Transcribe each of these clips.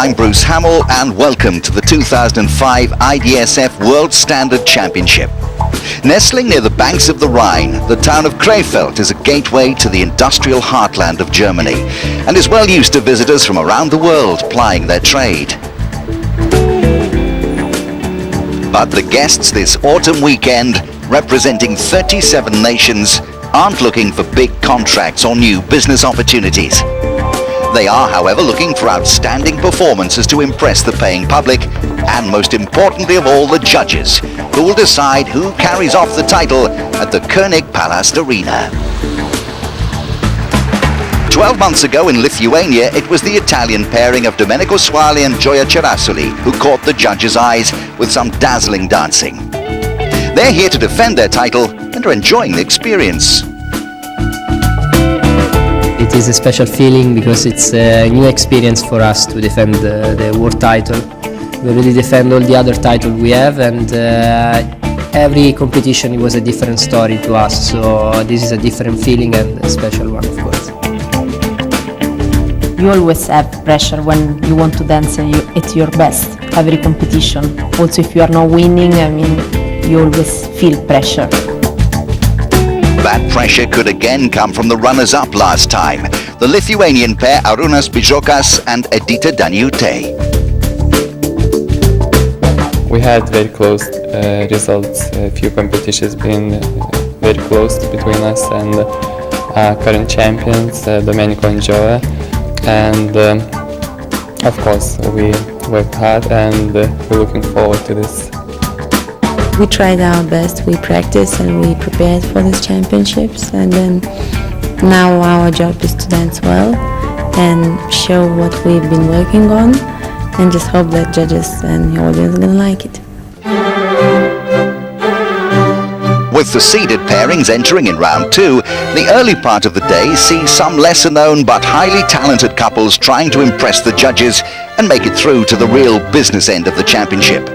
I'm Bruce Hamill and welcome to the 2005 IDSF World Standard Championship. Nestling near the banks of the Rhine, the town of Krefeld is a gateway to the industrial heartland of Germany and is well used to visitors from around the world plying their trade. But the guests this autumn weekend, representing 37 nations, aren't looking for big contracts or new business opportunities. They are, however, looking for outstanding performances to impress the paying public and, most importantly of all, the judges, who will decide who carries off the title at the König Palast Arena. 12 months ago in Lithuania, it was the Italian pairing of Domenico Suali and Gioia Cerasoli who caught the judges' eyes with some dazzling dancing. They're here to defend their title and are enjoying the experience. It is a special feeling because it's a new experience for us to defend the world title. We already defend all the other titles we have, and every competition was a different story to us, so this is a different feeling and a special one, of course. You always have pressure when you want to dance at your best, every competition. Also if you are not winning, you always feel pressure. That pressure could again come from the runners-up last time, the Lithuanian pair Aruans Bizokas and Edita Daniute. We had very close results, a few competitions being very close between us and current champions, Domenico and Gioia. And of course we worked hard and we're looking forward to this. We tried our best, we practiced and we prepared for these championships, and then now our job is to dance well and show what we've been working on, and just hope that judges and the audience are going to like it. With the seeded pairings entering in round two, the early part of the day sees some lesser known but highly talented couples trying to impress the judges and make it through to the real business end of the championship.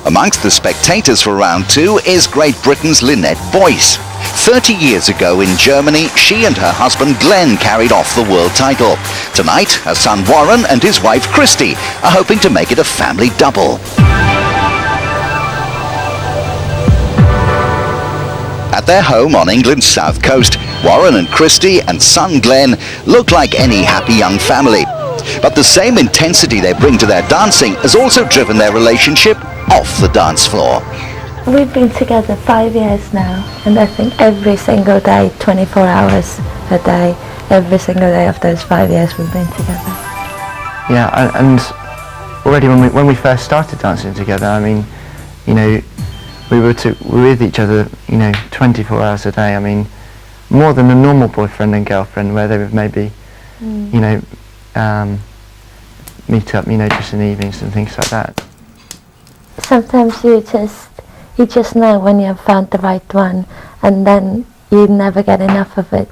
Amongst the spectators for round two is Great Britain's Lynette Boyce. 30 years ago in Germany, she and her husband Glenn carried off the world title. Tonight, her son Warren and his wife Krysty are hoping to make it a family double. At their home on England's south coast, Warren and Krysty and son Glenn look like any happy young family. But the same intensity they bring to their dancing has also driven their relationship off the dance floor. We've been together 5 years now, and I think every single day, 24 hours a day, every single day of those 5 years we've been together. Yeah, and already when we first started dancing together, we were with each other, 24 hours a day. More than a normal boyfriend and girlfriend, where they would maybe, meet up, just in the evenings and things like that. Sometimes you just know when you have found the right one, and then you never get enough of it.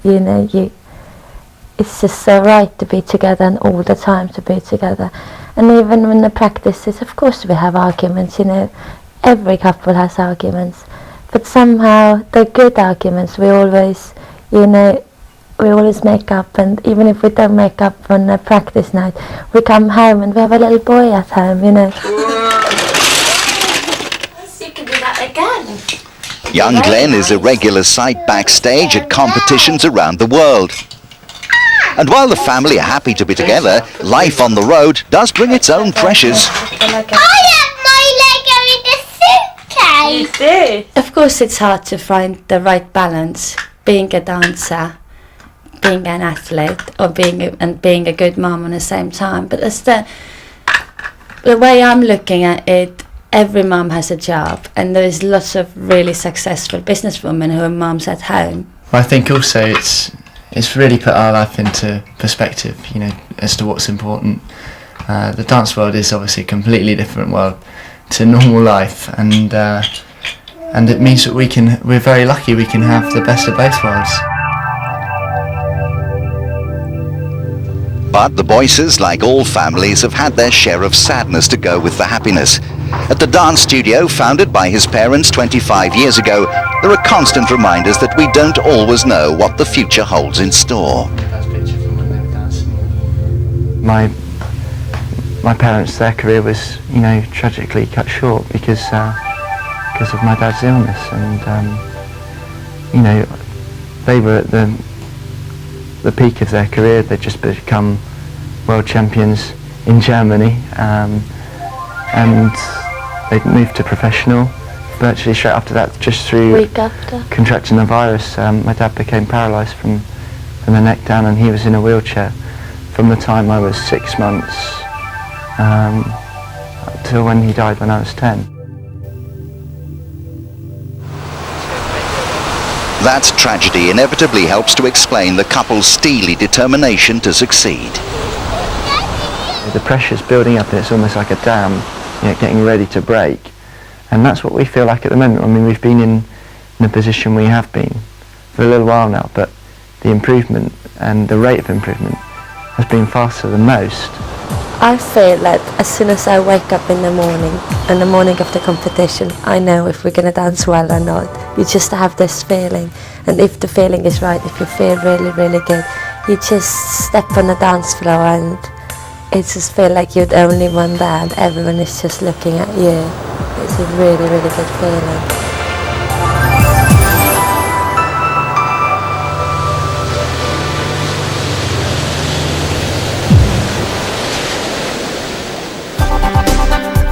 It's just so right to be together and all the time to be together. And even when the practices, of course we have arguments, every couple has arguments, but somehow the good arguments we always make up, and even if we don't make up on a practice night, we come home and we have a little boy at home, Young Glenn is a regular sight backstage at competitions around the world. And while the family are happy to be together, life on the road does bring its own pressures. I have my Lego in the suitcase! You do? Of course it's hard to find the right balance, being a dancer, being an athlete, or being a good mom at the same time. But that's the way I'm looking at it. Every mom has a job, and there's lots of really successful businesswomen who are moms at home. I think also it's really put our life into perspective, as to what's important. The dance world is obviously a completely different world to normal life, and it means that we're very lucky we can have the best of both worlds. But the Boyces, like all families, have had their share of sadness to go with the happiness. At the dance studio, founded by his parents 25 years ago, there are constant reminders that we don't always know what the future holds in store. My parents, their career was, tragically cut short because of my dad's illness, and they were at the peak of their career. They'd just become world champions in Germany, and they'd moved to professional virtually straight after that, just through Week after. contracting the virus. My dad became paralysed from the neck down, and he was in a wheelchair from the time I was 6 months till when he died when I was 10. That tragedy inevitably helps to explain the couple's steely determination to succeed. The pressure's building up, and it's almost like a dam, getting ready to break. And that's what we feel like at the moment. I mean, we've been in the position we have been for a little while now, but the improvement and the rate of improvement has been faster than most. I feel that as soon as I wake up in the morning of the competition, I know if we're going to dance well or not. You just have this feeling, and if the feeling is right, if you feel really, really good, you just step on the dance floor and it just feel like you're the only one there and everyone is just looking at you. It's a really, really good feeling.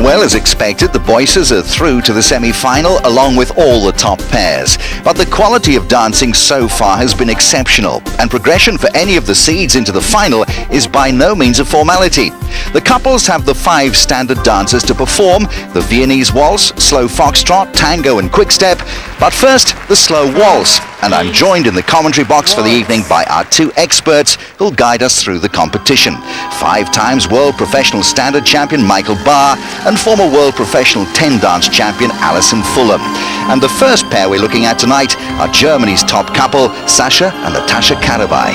Well, as expected, the Boyces are through to the semi-final along with all the top pairs. But the quality of dancing so far has been exceptional, and progression for any of the seeds into the final is by no means a formality. The couples have the 5 standard dances to perform: the Viennese waltz, slow foxtrot, tango and quickstep. But first, the slow waltz. And I'm joined in the commentary box for the evening by our 2 experts who'll guide us through the competition. 5 times world professional standard champion Michael Barr and former world professional 10 dance champion Alison Fulham. And the first pair we're looking at tonight are Germany's top couple, Sasha and Natasha Karabey.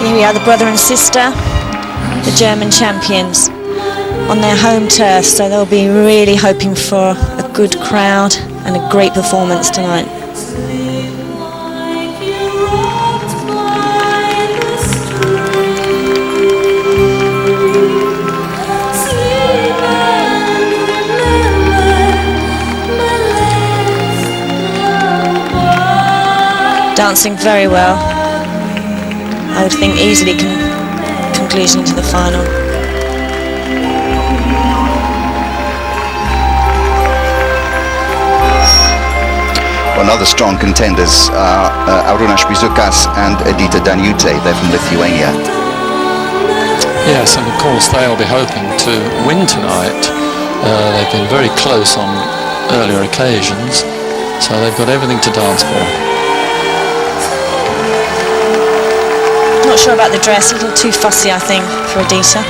Here we are, the brother and sister, the German champions on their home turf, so they'll be really hoping for a good crowd and a great performance tonight. Dancing very well. I would think easily conclusion to the final. Well, other strong contenders are Aruans, Bizokas and Edita Daniute. They're from Lithuania. Yes, and of course they'll be hoping to win tonight. They've been very close on earlier occasions, so they've got everything to dance for. Not sure about the dress, a little too fussy I think for Edita.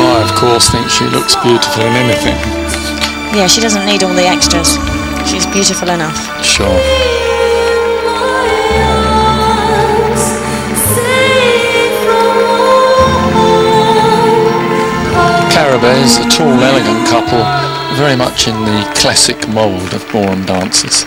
I of course think she looks beautiful in anything. Yeah, she doesn't need all the extras. She's beautiful enough. Sure. Karabey is a tall, elegant couple, very much in the classic mould of ballroom dancers.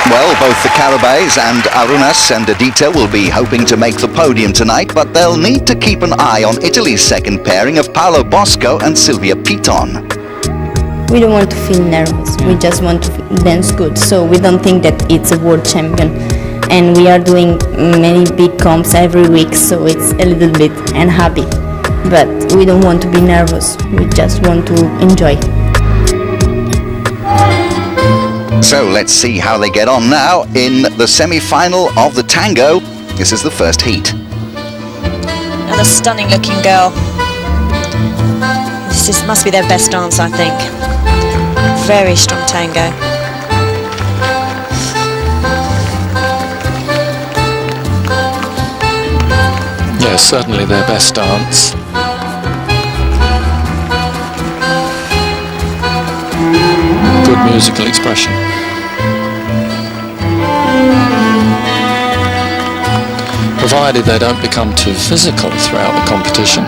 Well, both the Karabeys and Aruans and Edita will be hoping to make the podium tonight, but they'll need to keep an eye on Italy's second pairing of Paolo Bosco and Silvia Pitton. We don't want to feel nervous, we just want to dance good, so we don't think that it's a world champion. And we are doing many big comps every week, so it's a little bit unhappy. But we don't want to be nervous, we just want to enjoy. So let's see how they get on now in the semi-final of the tango. This is the first heat. Another stunning looking girl. This must be their best dance, I think. Very strong tango. Yes, certainly their best dance. Good musical expression. Provided they don't become too physical throughout the competition,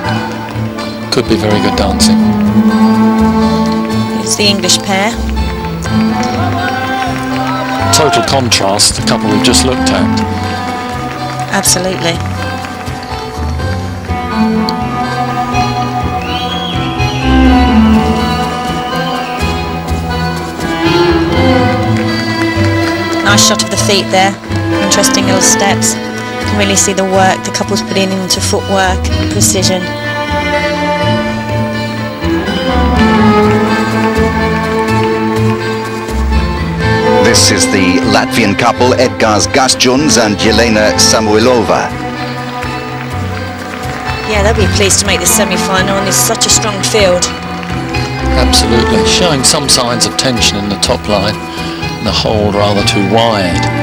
could be very good dancing. It's the English pair. Total contrast, the couple we've just looked at. Absolutely. Nice shot of the feet there. Interesting little steps. You can really see the work the couple's putting into footwork, precision. This is the Latvian couple Edgars Gastjuns and Jelena Samuilova. Yeah, they'll be pleased to make the semi-final, and it's such a strong field. Absolutely, showing some signs of tension in the top line, and the hold rather too wide.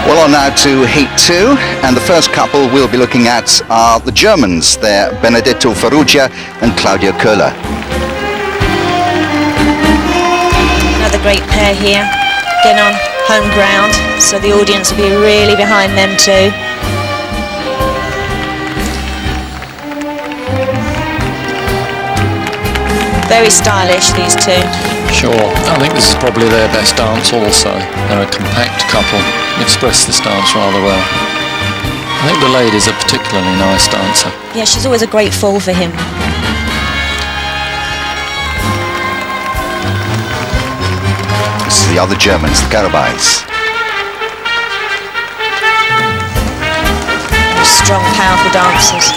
Well, on now to Heat 2, and the first couple we'll be looking at are the Germans. They're Benedetto Ferruggia and Claudia Koehler. Another great pair here, again on home ground, so the audience will be really behind them too. Very stylish, these two. Sure, I think this is probably their best dance also. They're a compact couple, express this dance rather well. I think the lady's a particularly nice dancer. Yeah, she's always a great fall for him. This is the other Germans, the Karabeys. Strong, powerful dancers.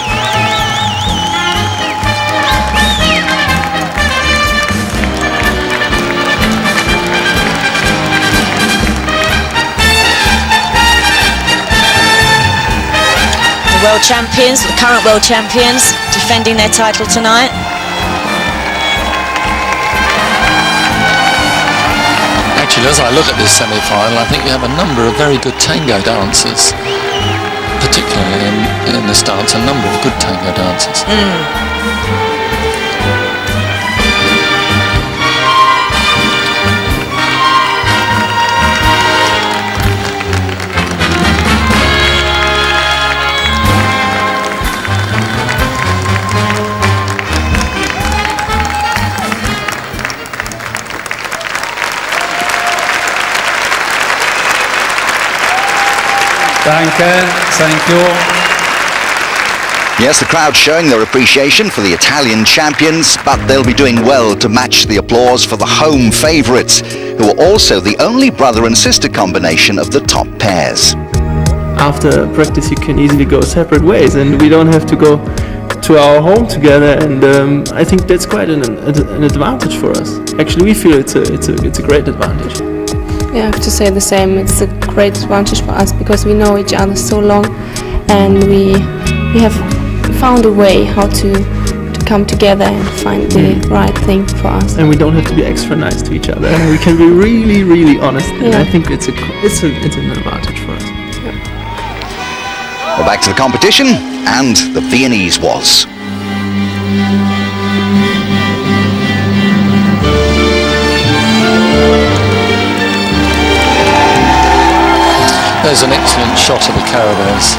World champions, the current world champions, defending their title tonight. Actually, as I look at this semi-final, I think you have a number of very good tango dancers, particularly in this dance, a number of good tango dancers. Thank you. Yes, the crowd showing their appreciation for the Italian champions, but they'll be doing well to match the applause for the home favourites, who are also the only brother and sister combination of the top pairs. After practice you can easily go separate ways, and we don't have to go to our home together, and I think that's quite an advantage for us. Actually, we feel it's a great advantage. Yeah, I have to say the same. It's a great advantage for us because we know each other so long, and we have found a way how to come together and find the right thing for us. And we don't have to be extra nice to each other. We can be really, really honest, and I think it's an advantage for us. Well, back to the competition, and the Viennese waltz. There's an excellent shot of the Karabeys.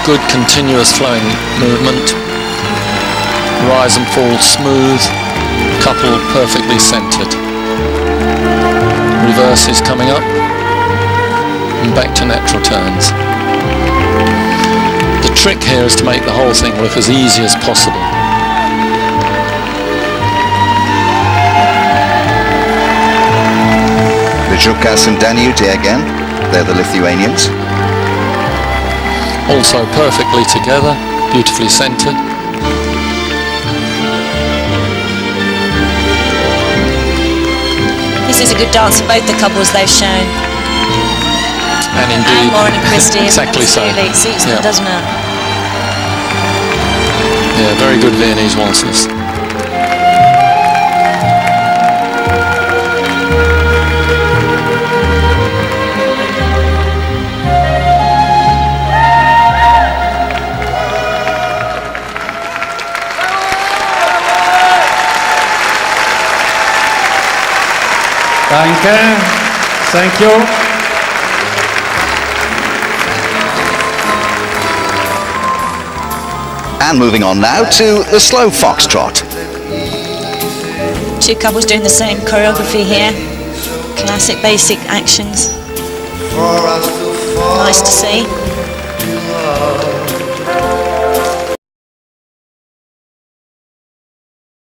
Good continuous flowing movement. Rise and fall smooth. Couple perfectly centered. Reverse is coming up. And back to natural turns. The trick here is to make the whole thing look as easy as possible. Bizokas and Daniute again. They're the Lithuanians. Also perfectly together, beautifully centered. This is a good dance for both the couples they've shown. And indeed, and Marat and Krysty. exactly so. It suits them, doesn't it? Yeah, very good Viennese waltzes. Danke. Thank you. And moving on now to the slow foxtrot. Two couples doing the same choreography here. Classic basic actions. For us